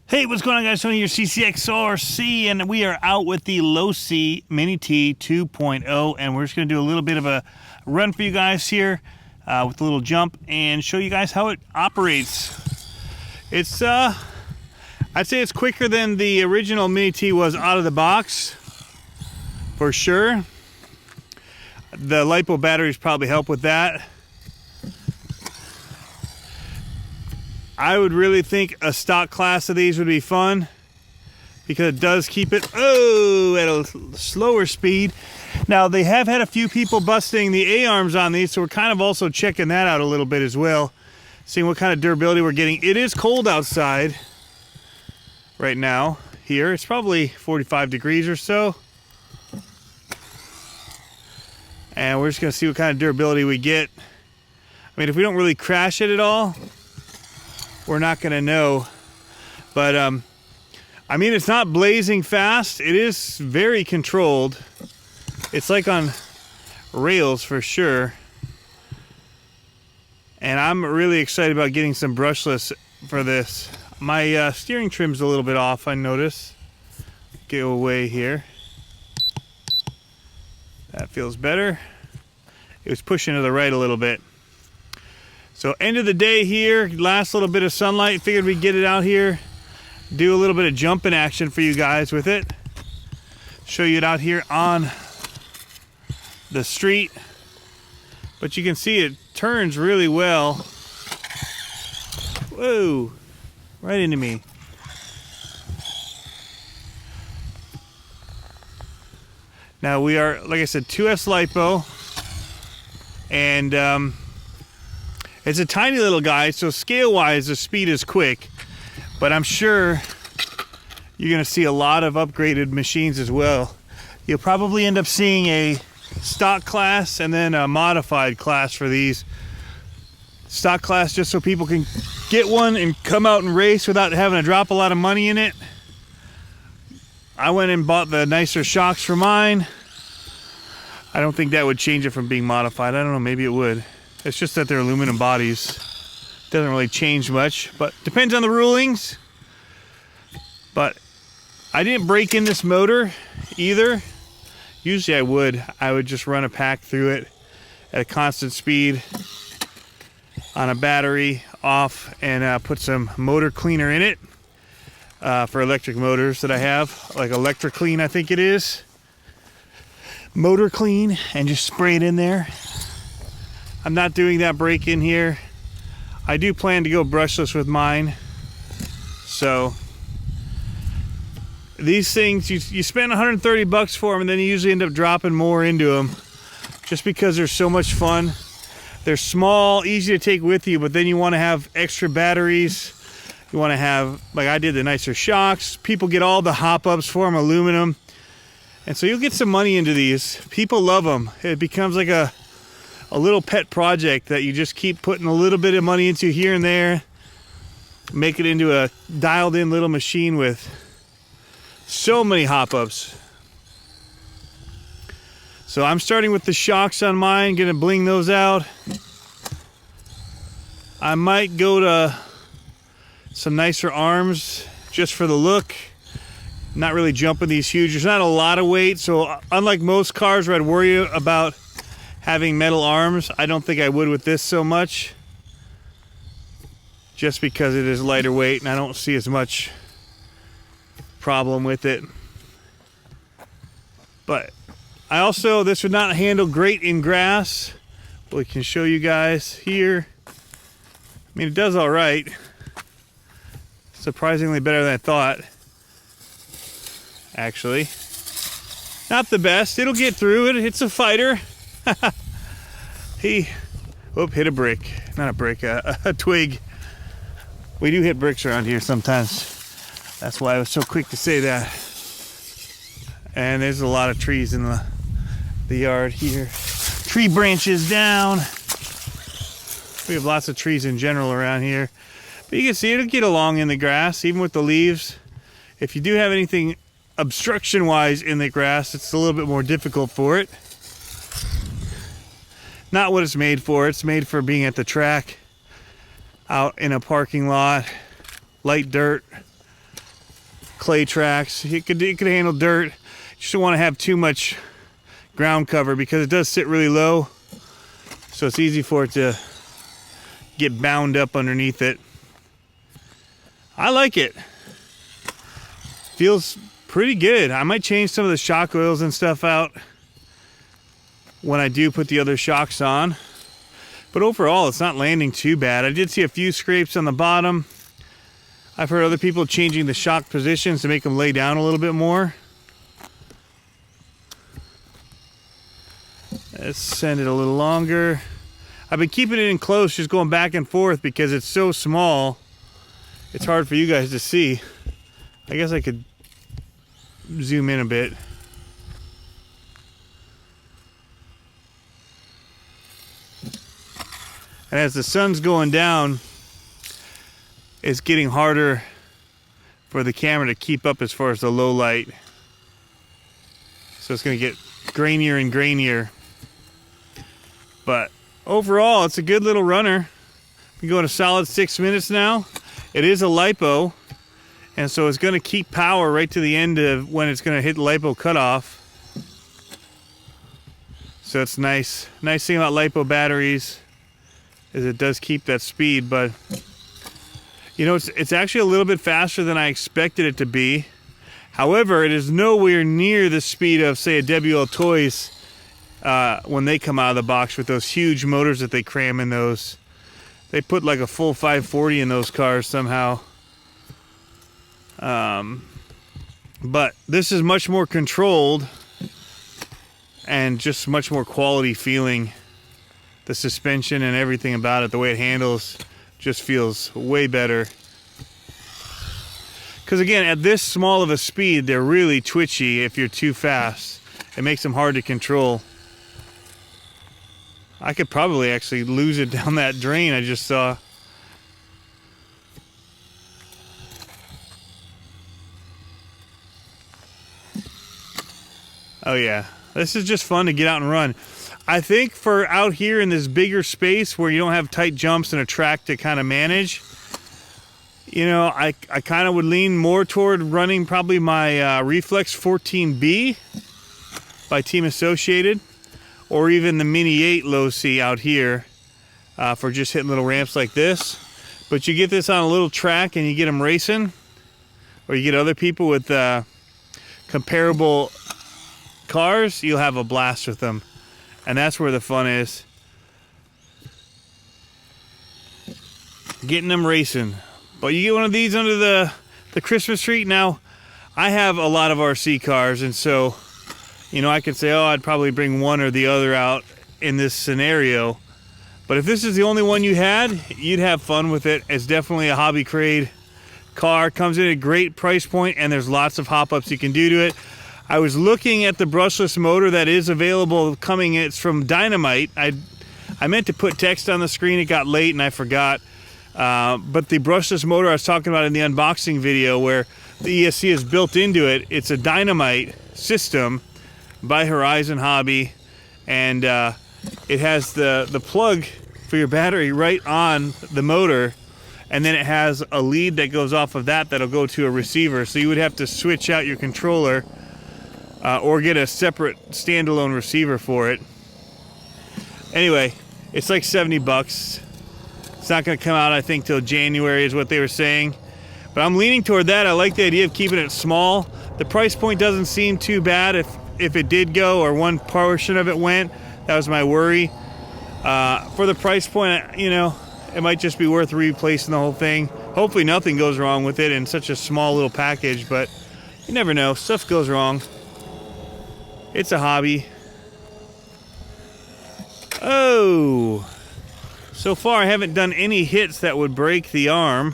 Hey, what's going on, guys? Tony here, CCxRC, and we are out with the Losi Mini-T 2.0, and we're just going to do a little bit of a run for you guys here with a little jump and show you guys how it operates. It's, I'd say it's quicker than the original Mini-T was out of the box, for sure. The Lipo batteries probably help with that. I would really think a stock class of these would be fun because it does keep it at a slower speed. Now, they have had a few people busting the A-arms on these, so we're kind of also checking that out a little bit as well, seeing what kind of durability we're getting. It is cold outside right now here. It's probably 45 degrees or so. And we're just going to see what kind of durability we get. I mean, if we don't really crash it at all, we're not going to know. But I mean, it's not blazing fast. It is very controlled. It's like on rails for sure. And I'm really excited about getting some brushless for this. My steering trim's a little bit off, I notice. Go away here. That feels better. It was pushing to the right a little bit. So end of the day here, last little bit of sunlight, figured we'd get it out here, do a little bit of jumping action for you guys with it. Show you it out here on the street. But you can see it turns really well. Whoa, right into me. Now we are, like I said, 2S Lipo, and it's a tiny little guy, so scale-wise, the speed is quick. But I'm sure you're going to see a lot of upgraded machines as well. You'll probably end up seeing a stock class and then a modified class for these. Stock class just so people can get one and come out and race without having to drop a lot of money in it. I went and bought the nicer shocks for mine. I don't think that would change it from being modified. I don't know, maybe it would. It's just that they're aluminum bodies. Doesn't really change much, but depends on the rulings. But I didn't break in this motor either. Usually I would just run a pack through it at a constant speed on a battery off and put some motor cleaner in it for electric motors that I have, like Electric Clean, I think it is. Motor Clean, and just spray it in there. I'm not doing that break-in here. I do plan to go brushless with mine. So these things, you spend 130 bucks for them, and then you usually end up dropping more into them just because they're so much fun. They're small, easy to take with you, but then you want to have extra batteries. You want to have, like I did, the nicer shocks. People get all the hop-ups for them, aluminum. And so you'll get some money into these. People love them. It becomes like a little pet project that you just keep putting a little bit of money into here and there. Make it into a dialed in little machine with so many hop-ups. So I'm starting with the shocks on mine, gonna bling those out. I might go to some nicer arms just for the look. Not really jumping these huge. There's not a lot of weight, so unlike most cars where I'd worry about having metal arms, I don't think I would with this so much, just because it is lighter weight and I don't see as much problem with it. But I also, this would not handle great in grass. We can show you guys here. I mean, it does all right. Surprisingly better than I thought, actually. Not the best. It'll get through it. It's a fighter. He hit a brick. Not a brick, a twig. We do hit bricks around here sometimes. That's why I was so quick to say that. And there's a lot of trees in the yard here. Tree branches down. We have lots of trees in general around here. But you can see it'll get along in the grass, even with the leaves. If you do have anything obstruction-wise in the grass, it's a little bit more difficult for it. Not what it's made for. It's made for being at the track, out in a parking lot, light dirt. clay tracks. It could handle dirt. You just don't want to have too much ground cover because it does sit really low. So it's easy for it to get bound up underneath it. I like it. Feels pretty good. I might change some of the shock oils and stuff out when I do put the other shocks on. But overall, it's not landing too bad. I did see a few scrapes on the bottom. I've heard other people changing the shock positions to make them lay down a little bit more. Let's send it a little longer. I've been keeping it in close, just going back and forth because it's so small. It's hard for you guys to see. I guess I could zoom in a bit. And as the sun's going down, it's getting harder for the camera to keep up as far as the low light. So it's going to get grainier and grainier. But overall, it's a good little runner. We go a solid 6 minutes now. It is a Lipo, and so it's going to keep power right to the end of when it's going to hit the Lipo cutoff. So it's nice. Nice thing about Lipo batteries is it does keep that speed, but you know, it's actually a little bit faster than I expected it to be. However, it is nowhere near the speed of, say, a WL Toys when they come out of the box with those huge motors that they cram in those. They put like a full 540 in those cars somehow. But this is much more controlled and just much more quality feeling. The suspension and everything about it, the way it handles, just feels way better. Because again, at this small of a speed, they're really twitchy if you're too fast. It makes them hard to control. I could probably actually lose it down that drain I just saw. Oh yeah, this is just fun to get out and run. I think for out here in this bigger space where you don't have tight jumps and a track to kind of manage, you know, I kind of would lean more toward running probably my Reflex 14B by Team Associated, or even the Mini-8 Losi out here for just hitting little ramps like this. But you get this on a little track and you get them racing, or you get other people with comparable cars, you'll have a blast with them. And that's where the fun is. Getting them racing. But you get one of these under the Christmas tree. Now, I have a lot of RC cars, and so, you know, I could say, oh, I'd probably bring one or the other out in this scenario. But if this is the only one you had, you'd have fun with it. It's definitely a hobby grade car. Comes in at a great price point, and there's lots of hop-ups you can do to it. I was looking at the brushless motor that is available coming. It's from Dynamite. I meant to put text on the screen. It got late and I forgot. But the brushless motor I was talking about in the unboxing video, where the ESC is built into it, it's a Dynamite system by Horizon Hobby, and it has the plug for your battery right on the motor, and then it has a lead that goes off of that that'll go to a receiver. So you would have to switch out your controller or get a separate standalone receiver for it. Anyway, it's like 70 bucks. It's not going to come out, I think, till January is what they were saying. But I'm leaning toward that. I like the idea of keeping it small. The price point doesn't seem too bad if it did go, or one portion of it went. That was my worry. For the price point, you know, it might just be worth replacing the whole thing. Hopefully nothing goes wrong with it in such a small little package, but you never know. Stuff goes wrong. It's a hobby. Oh, so far I haven't done any hits that would break the arm.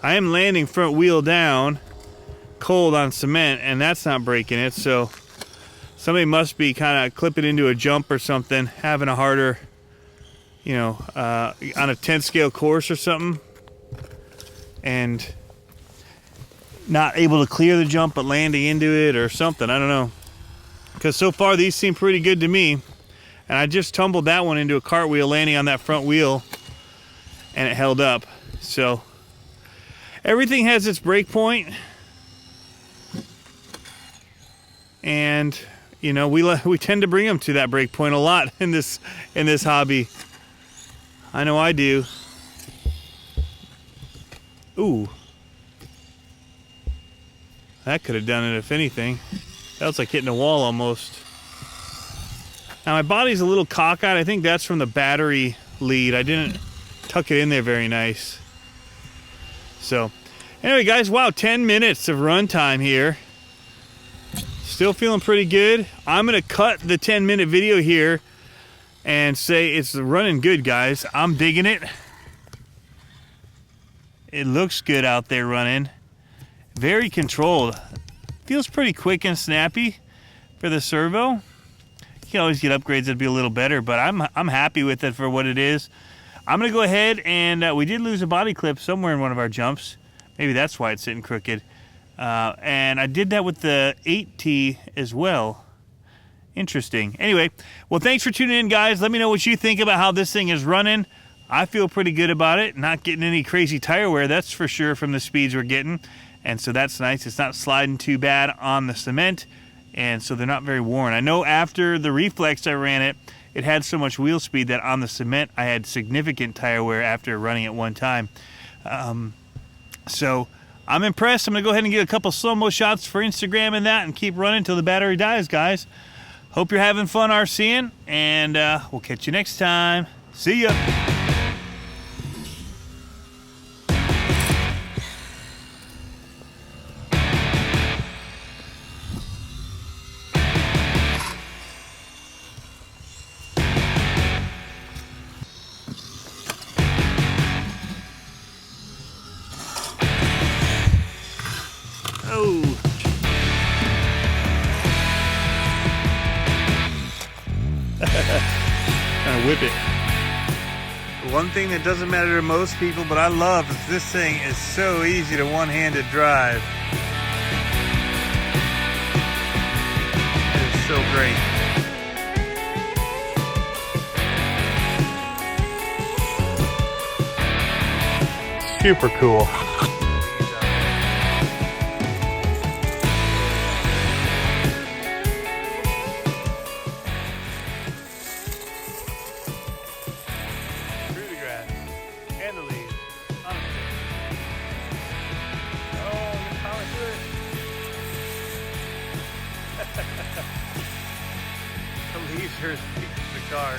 I am landing front wheel down cold on cement, and that's not breaking it, so somebody must be kind of clipping into a jump or something, having a harder, you know, on a 10 scale course or something, and not able to clear the jump but landing into it or something. I don't know, because so far these seem pretty good to me. And I just tumbled that one into a cartwheel landing on that front wheel, and it held up. So everything has its break point. And you know, we tend to bring them to that break point a lot in this hobby. I know I do. Ooh. That could have done it if anything. That was like hitting a wall almost. Now my body's a little cockeyed. I think that's from the battery lead. I didn't tuck it in there very nice. So anyway guys, wow, 10 minutes of run time here. Still feeling pretty good. I'm gonna cut the 10-minute video here and say it's running good, guys. I'm digging it. It looks good out there running. Very controlled. Feels pretty quick and snappy for the servo. You can always get upgrades that'd be a little better, but I'm happy with it for what it is. I'm gonna go ahead and we did lose a body clip somewhere in one of our jumps. Maybe that's why it's sitting crooked. And I did that with the 8T as well. Interesting. Anyway, well, thanks for tuning in, guys. Let me know what you think about how this thing is running. I feel pretty good about it. Not getting any crazy tire wear, that's for sure, from the speeds we're getting. And so that's nice. It's not sliding too bad on the cement, and so they're not very worn. I know after the Reflex I ran it, it had so much wheel speed that on the cement I had significant tire wear after running it one time. So I'm impressed. I'm gonna go ahead and get a couple slow-mo shots for Instagram and that, and keep running until the battery dies, guys. Hope you're having fun RCing, and we'll catch you next time. See ya. Oh. Trying to whip it. One thing that doesn't matter to most people, but I love, is this thing is so easy to one-handed drive. It is so great. Super cool. And the leaves. Oh, you power through it. The leaves are as big as the car.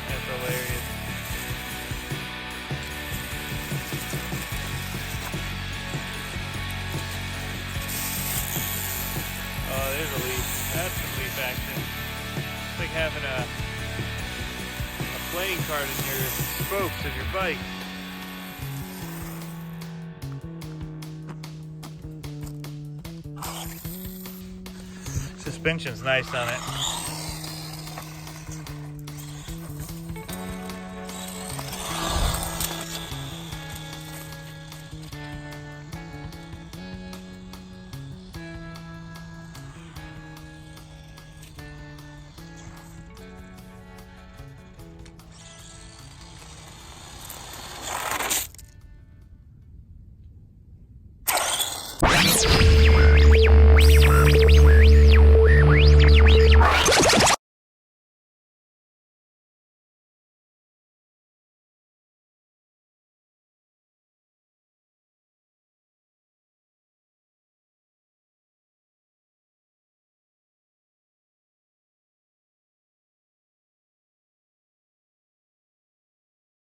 That's hilarious. Oh, there's a leaf. That's some leaf action. It's like having a playing card in your spokes of your bike. Suspension's nice on it.